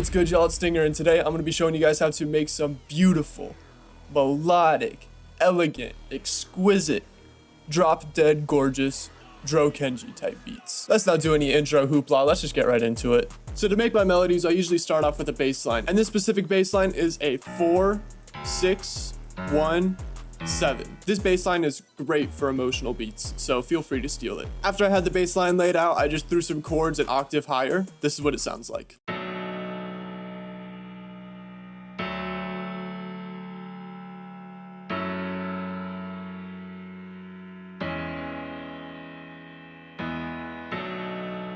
What's good, y'all? It's Stinger, and today I'm going to be showing you guys how to make some beautiful, melodic, elegant, exquisite, drop-dead gorgeous Dro Kenji type beats. Let's not do any intro hoopla, let's just get right into it. So to make my melodies, I usually start off with a bass line, and this specific bass line is a 4, 6, 1, 7. This bass line is great for emotional beats, so feel free to steal it. After I had the bass line laid out, I just threw some chords an octave higher. This is what it sounds like.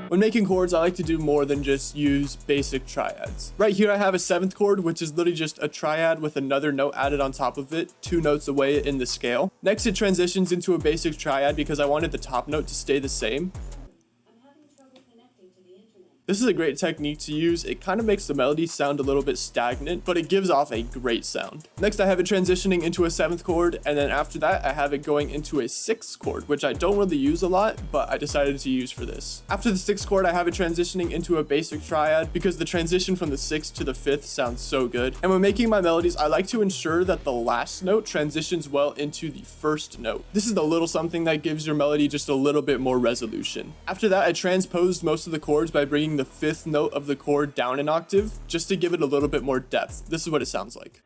When making chords, I like to do more than just use basic triads. Right here I have a 7th chord, which is literally just a triad with another note added on top of it, 2 notes away in the scale. Next it transitions into a basic triad because I wanted the top note to stay the same. This is a great technique to use. It kind of makes the melody sound a little bit stagnant, but it gives off a great sound. Next I have it transitioning into a 7th chord, and then after that I have it going into a 6th chord, which I don't really use a lot, but I decided to use for this. After the 6th chord I have it transitioning into a basic triad because the transition from the 6th to the 5th sounds so good. And when making my melodies, I like to ensure that the last note transitions well into the first note. This is the little something that gives your melody just a little bit more resolution. After that I transposed most of the chords by bringing the 5th note of the chord down an octave just to give it a little bit more depth. This is what it sounds like.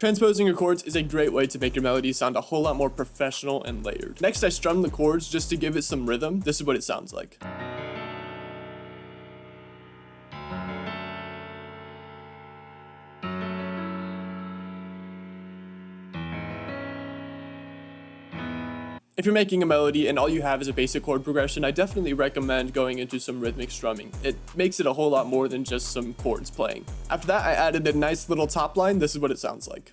Transposing your chords is a great way to make your melody sound a whole lot more professional and layered. Next I strum the chords just to give it some rhythm. This is what it sounds like. If you're making a melody and all you have is a basic chord progression, I definitely recommend going into some rhythmic strumming. It makes it a whole lot more than just some chords playing. After that, I added a nice little top line. This is what it sounds like.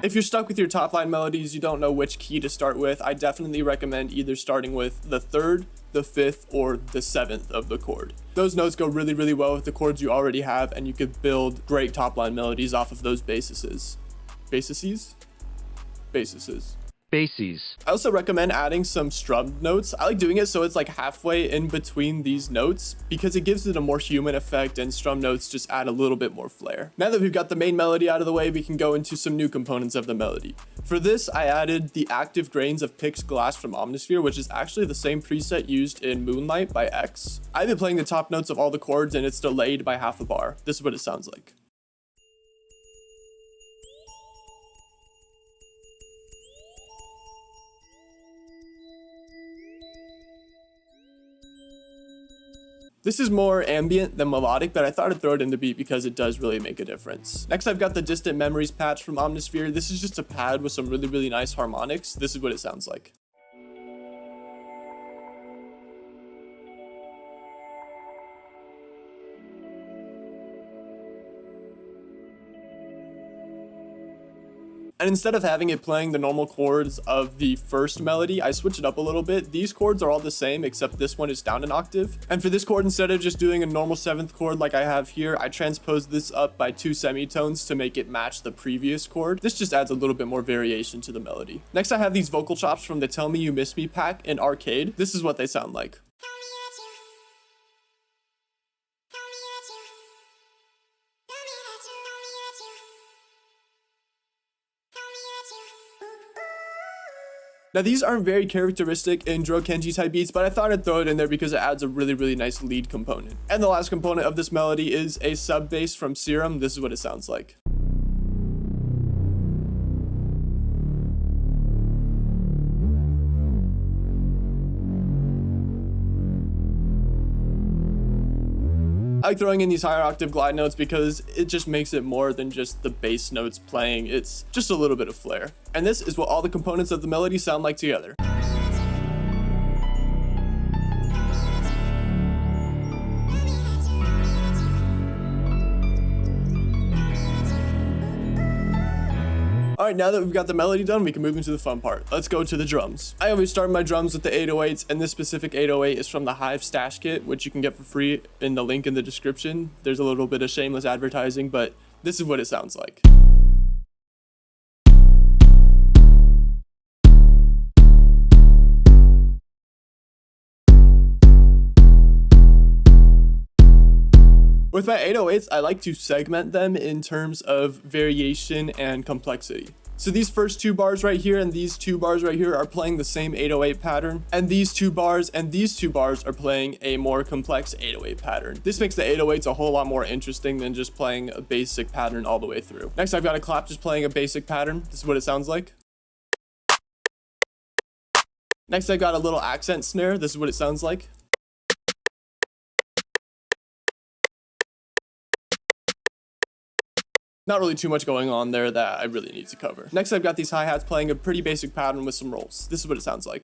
If you're stuck with your top line melodies, you don't know which key to start with, I definitely recommend either starting with the 3rd, the 5th, or the 7th of the chord. Those notes go really, really well with the chords you already have, and you could build great top line melodies off of those bases. Bases. I also recommend adding some strummed notes. I like doing it so it's like halfway in between these notes because it gives it a more human effect, and strum notes just add a little bit more flair. Now that we've got the main melody out of the way, we can go into some new components of the melody. For this, I added the active grains of Pixed Glass from Omnisphere, which is actually the same preset used in Moonlight by X. I've been playing the top notes of all the chords and it's delayed by half a bar. This is what it sounds like. This is more ambient than melodic, but I thought I'd throw it in the beat because it does really make a difference. Next, I've got the Distant Memories patch from Omnisphere. This is just a pad with some really, really nice harmonics. This is what it sounds like. And instead of having it playing the normal chords of the first melody, I switch it up a little bit. These chords are all the same, except this one is down an octave. And for this chord, instead of just doing a normal 7th chord like I have here, I transposed this up by 2 semitones to make it match the previous chord. This just adds a little bit more variation to the melody. Next, I have these vocal chops from the Tell Me You Miss Me pack in Arcade. This is what they sound like. Now these aren't very characteristic in Dro Kenji type beats, but I thought I'd throw it in there because it adds a really, really nice lead component. And the last component of this melody is a sub bass from Serum. This is what it sounds like. I like throwing in these higher octave glide notes because it just makes it more than just the bass notes playing. It's just a little bit of flair. And this is what all the components of the melody sound like together. Alright, now that we've got the melody done, we can move into the fun part. Let's go to the drums. I always start my drums with the 808s, and this specific 808 is from the Hive Stash Kit, which you can get for free in the link in the description. There's a little bit of shameless advertising, but this is what it sounds like. With my 808s, I like to segment them in terms of variation and complexity. So these first 2 bars right here and these 2 bars right here are playing the same 808 pattern, and these 2 bars and these 2 bars are playing a more complex 808 pattern. This makes the 808s a whole lot more interesting than just playing a basic pattern all the way through. Next, I've got a clap just playing a basic pattern. This is what it sounds like. Next, I've got a little accent snare. This is what it sounds like. Not really too much going on there that I really need to cover. Next, I've got these hi-hats playing a pretty basic pattern with some rolls. This is what it sounds like.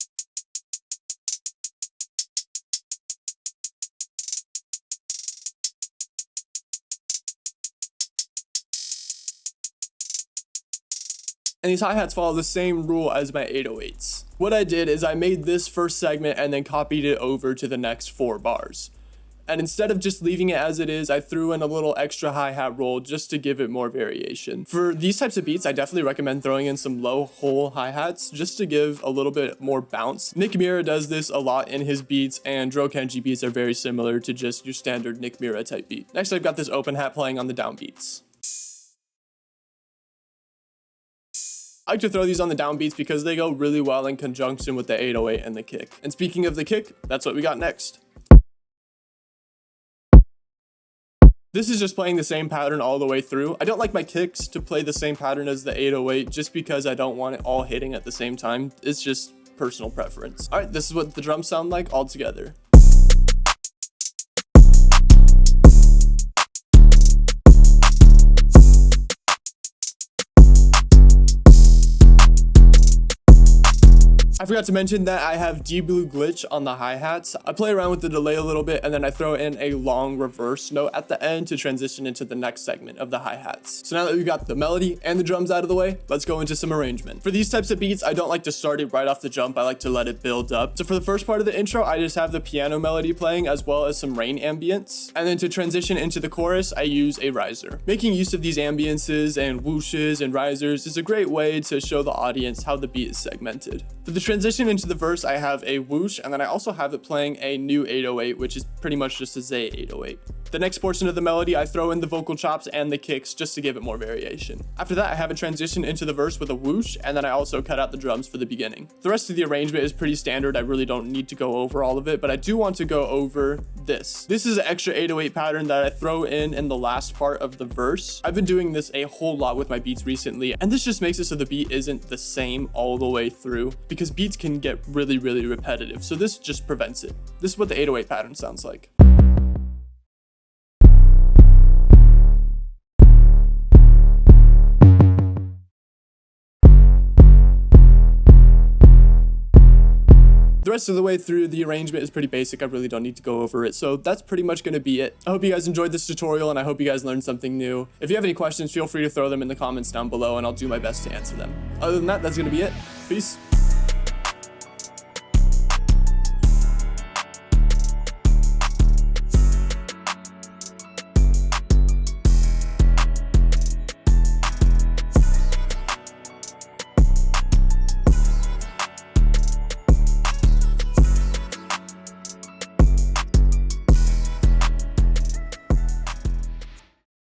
And these hi-hats follow the same rule as my 808s. What I did is I made this first segment and then copied it over to the next 4 bars. And instead of just leaving it as it is, I threw in a little extra hi-hat roll just to give it more variation. For these types of beats, I definitely recommend throwing in some low hole hi-hats just to give a little bit more bounce. Nick Mira does this a lot in his beats, and Dro Kenji beats are very similar to just your standard Nick Mira type beat. Next, I've got this open hat playing on the downbeats. I like to throw these on the downbeats because they go really well in conjunction with the 808 and the kick. And speaking of the kick, that's what we got next. This is just playing the same pattern all the way through. I don't like my kicks to play the same pattern as the 808 just because I don't want it all hitting at the same time. It's just personal preference. All right, this is what the drums sound like all together. I forgot to mention that I have D-Blue glitch on the hi-hats. I play around with the delay a little bit and then I throw in a long reverse note at the end to transition into the next segment of the hi-hats. So now that we've got the melody and the drums out of the way, let's go into some arrangement. For these types of beats, I don't like to start it right off the jump. I like to let it build up. So for the first part of the intro, I just have the piano melody playing as well as some rain ambience. And then to transition into the chorus, I use a riser. Making use of these ambiences and whooshes and risers is a great way to show the audience how the beat is segmented. For the transition into the verse, I have a whoosh, and then I also have it playing a new 808, which is pretty much just a Zay 808. The next portion of the melody, I throw in the vocal chops and the kicks just to give it more variation. After that, I have a transition into the verse with a whoosh, and then I also cut out the drums for the beginning. The rest of the arrangement is pretty standard. I really don't need to go over all of it, but I do want to go over this. This is an extra 808 pattern that I throw in the last part of the verse. I've been doing this a whole lot with my beats recently, and this just makes it so the beat isn't the same all the way through, because beats can get really repetitive, so this just prevents it. This is what the 808 pattern sounds like. The rest of the way through, the arrangement is pretty basic. I really don't need to go over it. So that's pretty much going to be it. I hope you guys enjoyed this tutorial and I hope you guys learned something new. If you have any questions, feel free to throw them in the comments down below and I'll do my best to answer them. Other than that, that's going to be it. Peace.